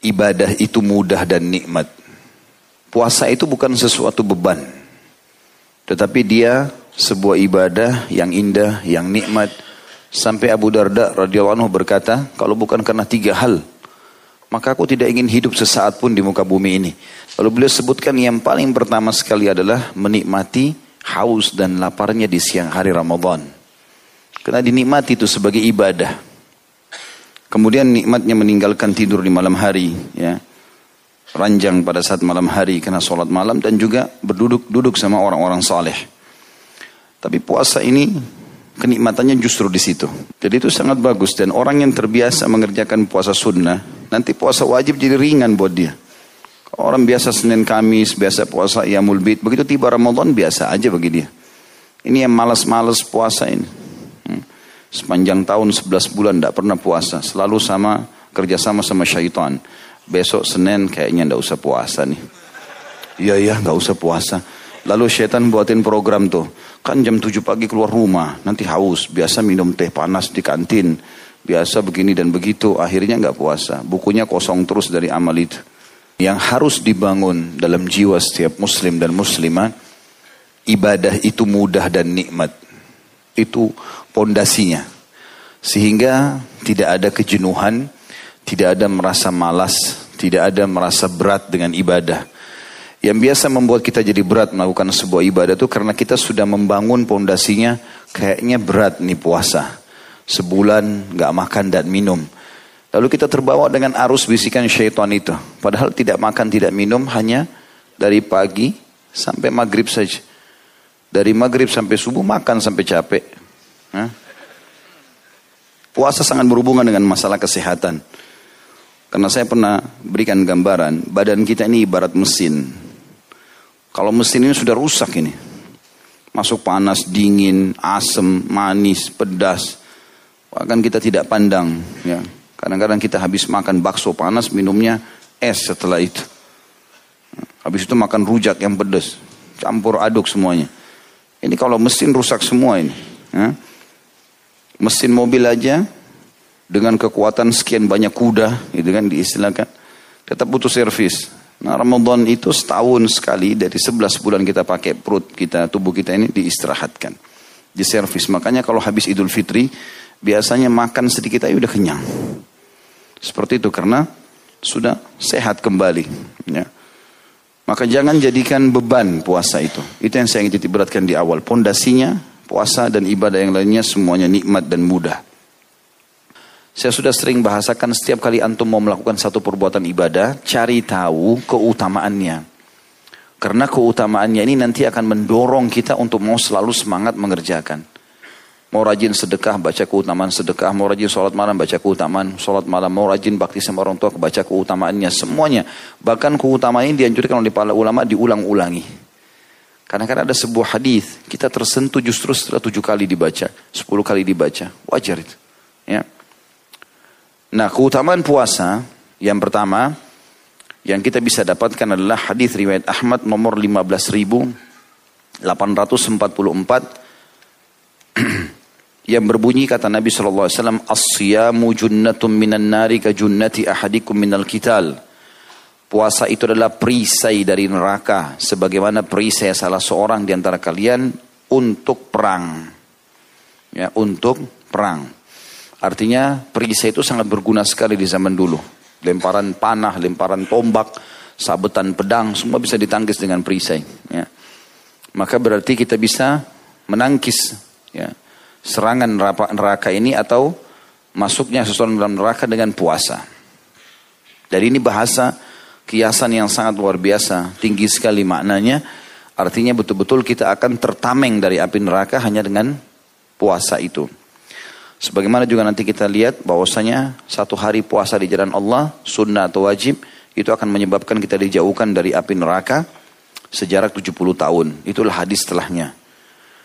ibadah itu mudah dan nikmat. Puasa itu bukan sesuatu beban, tetapi dia sebuah ibadah yang indah, yang nikmat. Sampai Abu Darda radhiyallahu anhu berkata, kalau bukan karena 3 hal, maka aku tidak ingin hidup sesaat pun di muka bumi ini. Lalu beliau sebutkan yang paling pertama sekali adalah menikmati haus dan laparnya di siang hari Ramadan. Karena dinikmati itu sebagai ibadah. Kemudian nikmatnya meninggalkan tidur di malam hari, ya. Ranjang pada saat malam hari karena sholat malam, dan juga berduduk sama orang-orang saleh. Tapi puasa ini kenikmatannya justru di situ. Jadi itu sangat bagus, dan orang yang terbiasa mengerjakan puasa sunnah, nanti puasa wajib jadi ringan buat dia. Orang biasa Senin Kamis, biasa puasa Iyamul Bid, begitu tiba Ramadan biasa aja bagi dia. Ini yang malas-malas puasa ini. Sepanjang tahun 11 bulan tidak pernah puasa, selalu kerjasama sama syaitan. Besok Senin kayaknya tidak usah puasa nih. Iya nggak usah puasa. Lalu syaitan buatin program tuh. Kan jam 7 pagi keluar rumah, nanti haus. Biasa minum teh panas di kantin. Biasa begini dan begitu. Akhirnya nggak puasa. Bukunya kosong terus dari amal itu. Yang harus dibangun dalam jiwa setiap muslim dan muslimah, ibadah itu mudah dan nikmat. Itu pondasinya. Sehingga tidak ada kejenuhan, tidak ada merasa malas, tidak ada merasa berat dengan ibadah. Yang biasa membuat kita jadi berat melakukan sebuah ibadah itu karena kita sudah membangun pondasinya, kayaknya berat nih puasa. Sebulan gak makan dan minum. Lalu kita terbawa dengan arus bisikan syaitan itu. Padahal tidak makan, tidak minum hanya dari pagi sampai maghrib saja. Dari maghrib sampai subuh makan sampai capek. Puasa sangat berhubungan dengan masalah kesehatan. Karena saya pernah berikan gambaran, badan kita ini ibarat mesin. Kalau mesin ini sudah rusak ini. Masuk panas, dingin, asam, manis, pedas. Bahkan kita tidak pandang. Ya. Kadang-kadang kita habis makan bakso panas, minumnya es setelah itu. Habis itu makan rujak yang pedas. Campur aduk semuanya. Ini kalau mesin rusak semua ini. Ya. Mesin mobil aja dengan kekuatan sekian banyak kuda, gitu kan diistilahkan, tetap butuh servis. Nah Ramadan itu setahun sekali dari 11 bulan kita pakai perut kita, tubuh kita ini diistirahatkan, diservis. Makanya kalau habis Idul Fitri biasanya makan sedikit aja udah kenyang. Seperti itu karena sudah sehat kembali. Ya. Maka jangan jadikan beban puasa itu. Itu yang saya ingin titik beratkan di awal. Pondasinya puasa dan ibadah yang lainnya semuanya nikmat dan mudah. Saya sudah sering bahasakan setiap kali antum mau melakukan satu perbuatan ibadah, cari tahu keutamaannya. Karena keutamaannya ini nanti akan mendorong kita untuk mau selalu semangat mengerjakan. Mau rajin sedekah, baca keutamaan sedekah. Mau rajin sholat malam, baca keutamaan sholat malam. Mau rajin bakti sama orang tua, baca keutamaannya. Semuanya. Bahkan keutamaan ini dianjurkan oleh para ulama diulang-ulangi. Karena kan ada sebuah hadis kita tersentuh justru setelah 7 kali dibaca, 10 kali dibaca. Wajar itu. Ya. Nah keutamaan puasa yang pertama yang kita bisa dapatkan adalah hadis riwayat Ahmad nomor 15.844 yang berbunyi kata Nabi SAW, as-siyamu junnatun minan nari ka junnati ahadikum minal qital. Puasa itu adalah perisai dari neraka sebagaimana perisai salah seorang di antara kalian untuk perang. Ya, untuk perang. Artinya perisai itu sangat berguna sekali di zaman dulu. Lemparan panah, lemparan tombak, sabetan pedang, semua bisa ditangkis dengan perisai. Ya. Maka berarti kita bisa menangkis ya, serangan neraka ini atau masuknya seseorang dalam neraka dengan puasa. Dari ini bahasa kiasan yang sangat luar biasa, tinggi sekali maknanya. Artinya betul-betul kita akan tertameng dari api neraka hanya dengan puasa itu. Sebagaimana juga nanti kita lihat bahwasanya satu hari puasa di jalan Allah, sunnah atau wajib, itu akan menyebabkan kita dijauhkan dari api neraka sejarak 70 tahun. Itulah hadis setelahnya.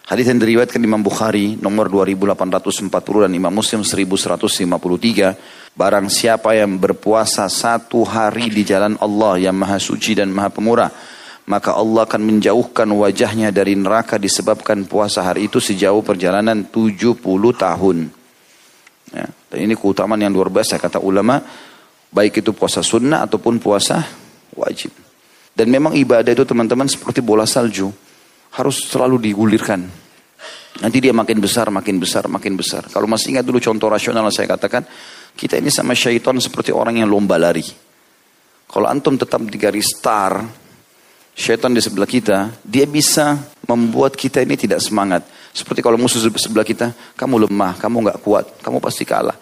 Hadis yang diriwayatkan Imam Bukhari nomor 2840 dan Imam Muslim 1153. Barang siapa yang berpuasa satu hari di jalan Allah yang maha suci dan maha pemurah, maka Allah akan menjauhkan wajahnya dari neraka disebabkan puasa hari itu sejauh perjalanan 70 tahun. Ya, dan ini keutamaan yang luar biasa kata ulama. Baik itu puasa sunnah ataupun puasa wajib. Dan memang ibadah itu teman-teman seperti bola salju. Harus selalu digulirkan. Nanti dia makin besar, makin besar, makin besar. Kalau masih ingat dulu contoh rasional saya katakan, kita ini sama syaitan seperti orang yang lomba lari. Kalau antum tetap di garis start, syaitan di sebelah kita, dia bisa membuat kita ini tidak semangat. Seperti kalau musuh sebelah kita, kamu lemah, kamu nggak kuat, kamu pasti kalah.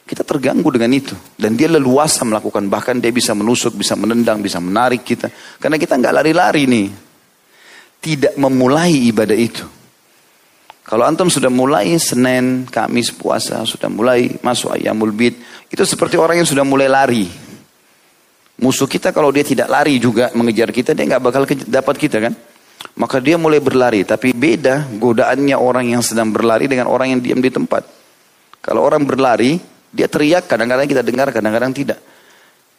Kita terganggu dengan itu. Dan dia leluasa melakukan, bahkan dia bisa menusuk, bisa menendang, bisa menarik kita. Karena kita nggak lari-lari nih. Tidak memulai ibadah itu. Kalau antum sudah mulai Senin, Kamis, puasa, sudah mulai masuk Ayyamul Bid, itu seperti orang yang sudah mulai lari. Musuh kita kalau dia tidak lari juga mengejar kita, dia nggak bakal dapat kita kan. Maka dia mulai berlari, tapi beda godaannya orang yang sedang berlari dengan orang yang diam di tempat. Kalau orang berlari, dia teriak, kadang-kadang kita dengar, kadang-kadang tidak.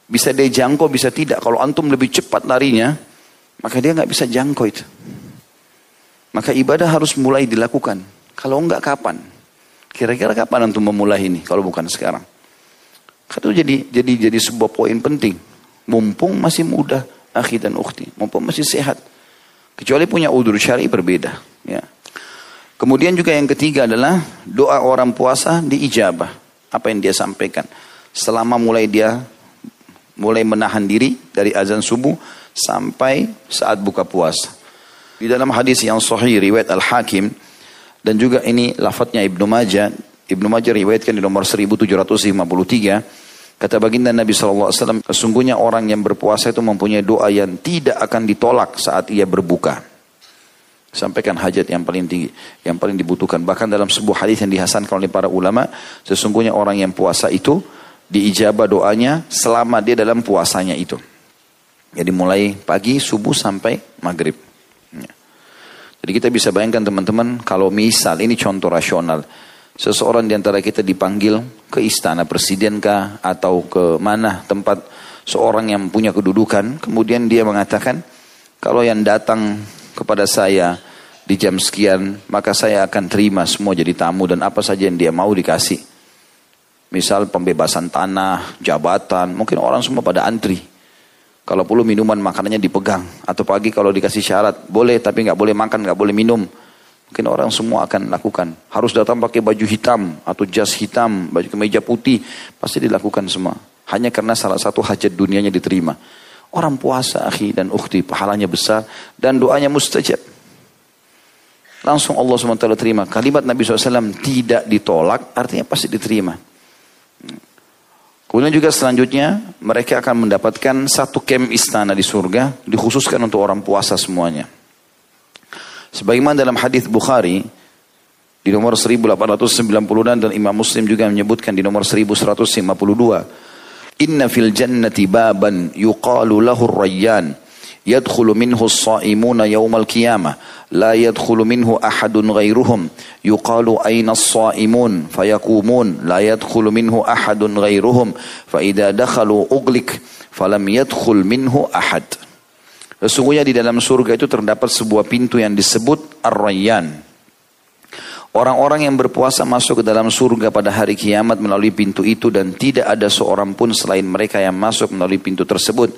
Bisa dia jangkau, bisa tidak. Kalau antum lebih cepat larinya, maka dia nggak bisa jangkau itu. Maka ibadah harus mulai dilakukan. Kalau enggak kapan? Kira-kira kapan antum memulai ini? Kalau bukan sekarang. Itu jadi sebuah poin penting. Mumpung masih muda, akhi dan ukhti. Mumpung masih sehat. Kecuali punya udzur syar'i berbeda. Ya. Kemudian juga yang ketiga adalah doa orang puasa diijabah. Apa yang dia sampaikan. Selama dia mulai menahan diri dari azan subuh sampai saat buka puasa. Di dalam hadis yang sahih riwayat Al-Hakim dan juga ini lafadznya Ibnu Majah riwayatkan di nomor 1753, kata baginda Nabi SAW, sesungguhnya orang yang berpuasa itu mempunyai doa yang tidak akan ditolak saat ia berbuka. Sampaikan hajat yang paling tinggi, yang paling dibutuhkan. Bahkan dalam sebuah hadis yang dihasankan oleh para ulama, sesungguhnya orang yang puasa itu diijabah doanya selama dia dalam puasanya itu. Jadi mulai pagi, subuh sampai maghrib. Jadi kita bisa bayangkan teman-teman, kalau misal ini contoh rasional, seseorang di antara kita dipanggil ke istana presiden kah atau ke mana tempat seorang yang punya kedudukan, kemudian dia mengatakan, kalau yang datang kepada saya di jam sekian, maka saya akan terima semua jadi tamu dan apa saja yang dia mau dikasih. Misal pembebasan tanah, jabatan, mungkin orang semua pada antri. Kalau perlu minuman makanannya dipegang. Atau pagi kalau dikasih syarat, boleh tapi nggak boleh makan, nggak boleh minum. Mungkin orang semua akan lakukan. Harus datang pakai baju hitam atau jas hitam, baju kemeja putih. Pasti dilakukan semua. Hanya karena salah satu hajat dunianya diterima. Orang puasa, akhi dan ukhti, pahalanya besar dan doanya mustajab. Langsung Allah SWT terima. Kalimat Nabi SAW tidak ditolak, artinya pasti diterima. Kemudian juga selanjutnya mereka akan mendapatkan satu kem istana di surga dikhususkan untuk orang puasa semuanya. Sebagaimana dalam hadis Bukhari di nomor 1896 dan Imam Muslim juga menyebutkan di nomor 1152. Inna fil jannati baban yuqalu lahu ar-rayyan yadkhulu minhu as-sha'imuna yawmal qiyamah la yadkhulu minhu ahadun ghairuhum yuqalu ayna as-sha'imun fayaqumun la yadkhulu minhu ahadun ghairuhum fa idza dakhalu ughliq falam yadkhul minhu ahad. Sesungguhnya di dalam surga itu terdapat sebuah pintu yang disebut Ar-Rayyan. Orang-orang yang berpuasa masuk ke dalam surga pada hari kiamat melalui pintu itu dan tidak ada seorang pun selain mereka yang masuk melalui pintu tersebut.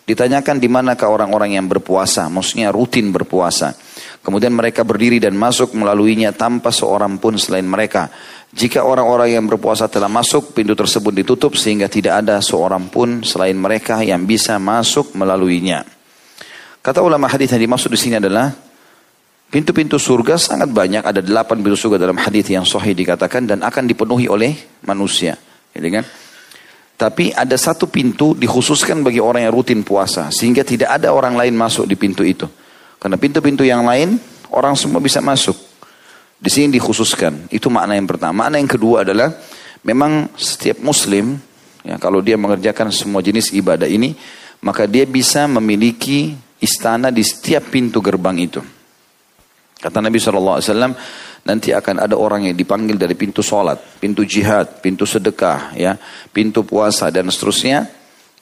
Ditanyakan di manakah orang-orang yang berpuasa, maksudnya rutin berpuasa. Kemudian mereka berdiri dan masuk melaluinya tanpa seorang pun selain mereka. Jika orang-orang yang berpuasa telah masuk, pintu tersebut ditutup sehingga tidak ada seorang pun selain mereka yang bisa masuk melaluinya. Kata ulama hadis yang dimaksud di sini adalah pintu-pintu surga sangat banyak, ada 8 pintu surga dalam hadis yang sahih dikatakan dan akan dipenuhi oleh manusia, gitu kan? Tapi ada satu pintu dikhususkan bagi orang yang rutin puasa. Sehingga tidak ada orang lain masuk di pintu itu. Karena pintu-pintu yang lain, orang semua bisa masuk. Di sini dikhususkan. Itu makna yang pertama. Makna yang kedua adalah, memang setiap muslim, ya, kalau dia mengerjakan semua jenis ibadah ini, maka dia bisa memiliki istana di setiap pintu gerbang itu. Kata Nabi SAW, nanti akan ada orang yang dipanggil dari pintu sholat, pintu jihad, pintu sedekah, ya, pintu puasa dan seterusnya.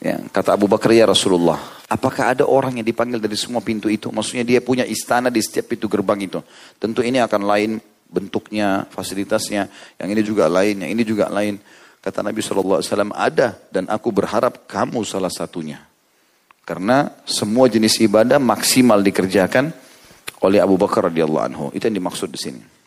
Ya, kata Abu Bakar, ya Rasulullah, apakah ada orang yang dipanggil dari semua pintu itu? Maksudnya dia punya istana di setiap pintu gerbang itu. Tentu ini akan lain bentuknya, fasilitasnya, yang ini juga lain, yang ini juga lain. Kata Nabi SAW, ada dan aku berharap kamu salah satunya. Karena semua jenis ibadah maksimal dikerjakan oleh Abu Bakar radhiyallahu anhu. Itu yang dimaksud di sini.